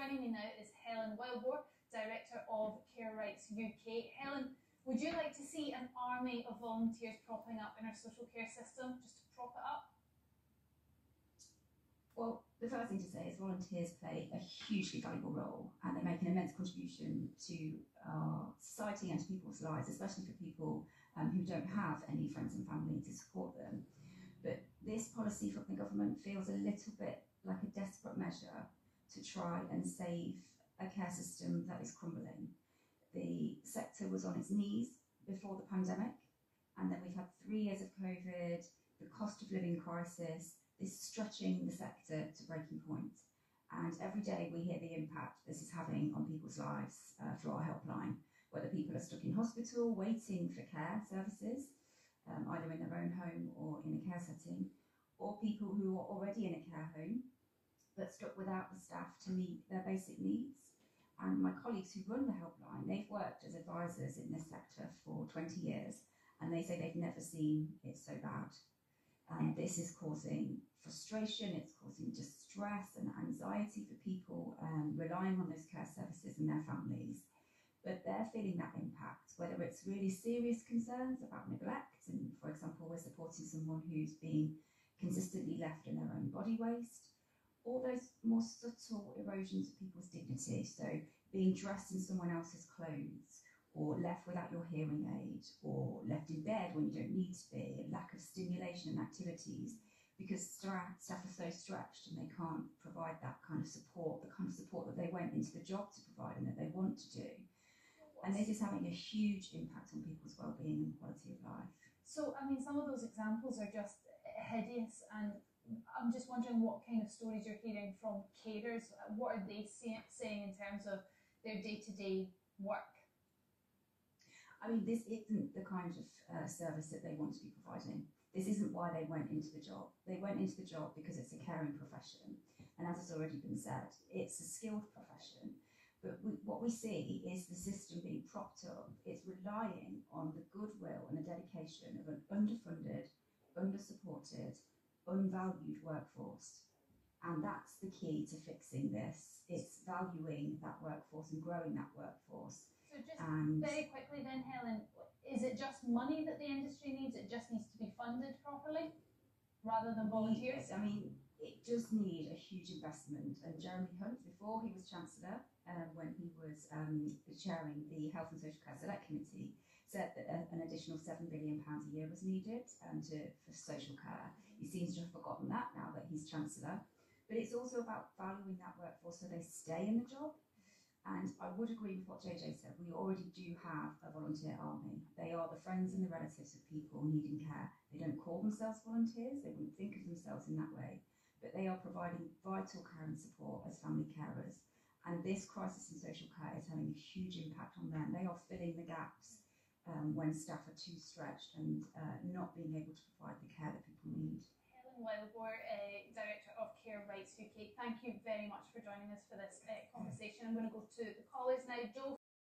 joining me now is Helen Wildbore, Director of Care Rights UK. Helen, would you like to see an army of volunteers propping up in our social care system, just to prop it up? Well, the first thing to say is volunteers play a hugely valuable role, and they make an immense contribution to our society and to people's lives, especially for people who don't have any friends and family to support them. But this policy from the government feels a little bit like a desperate measure to try and save a care system that is crumbling. The sector was on its knees before the pandemic, and then we've had 3 years of COVID, the cost of living crisis, this stretching the sector to breaking point. And every day we hear the impact this is having on people's lives through our helpline, whether people are stuck in hospital waiting for care services, either in their own home or in a care setting, or people who are already in a care home but stuck without the staff to meet their basic needs. And my colleagues who run the helpline, they've worked as advisors in this sector for 20 years, and they say they've never seen it so bad. And this is causing frustration, it's causing distress and anxiety for people relying on those care services and their families. But they're feeling that impact, whether it's really serious concerns about neglect, and for example, we're supporting someone who's being consistently left in their own body waste, or those more subtle erosions of people's dignity, so being dressed in someone else's clothes, or left without your hearing aid, or left in bed when you don't need to be, a lack of stimulation and activities, because staff are so stretched and they can't provide that kind of support, the kind of support that they went into the job to provide and that they want to do. And this is having a huge impact on people's well-being and quality of life. So, I mean, some of those examples are just hideous, and I'm just wondering what kind of stories you're hearing from carers. What are they saying in terms of their day-to-day work? I mean, this isn't the kind of service that they want to be providing. This isn't why they went into the job. They went into the job because it's a caring profession. And as has already been said, it's a skilled profession. But what we see is the system being propped up. It's relying on the goodwill and the dedication of an underfunded, undersupported, unvalued workforce. And that's the key to fixing this. It's valuing that workforce and growing that workforce. So just very quickly then, Helen, is it just money that the industry needs? It just needs to be funded properly rather than volunteers? I mean, it does need a huge investment. And Jeremy Hunt, before he was Chancellor, when he was chairing the Health and Social Care Select Committee, said that an additional £7 billion a year was needed for social care. He seems to have forgotten that now that he's Chancellor. But it's also about valuing that workforce so they stay in the job. And I would agree with what JJ said. We already do have a volunteer army. They are the friends and the relatives of people needing care. They don't call themselves volunteers. They wouldn't think of themselves in that way. But they are providing vital care and support as family carers. And this crisis in social care is having a huge impact on them. They are filling the gaps when staff are too stretched and not being able to provide the care that people need. Helen Wildbore, Director of Care Rights UK, thank you very much for joining us for this conversation. I'm going to go to the callers now. Joe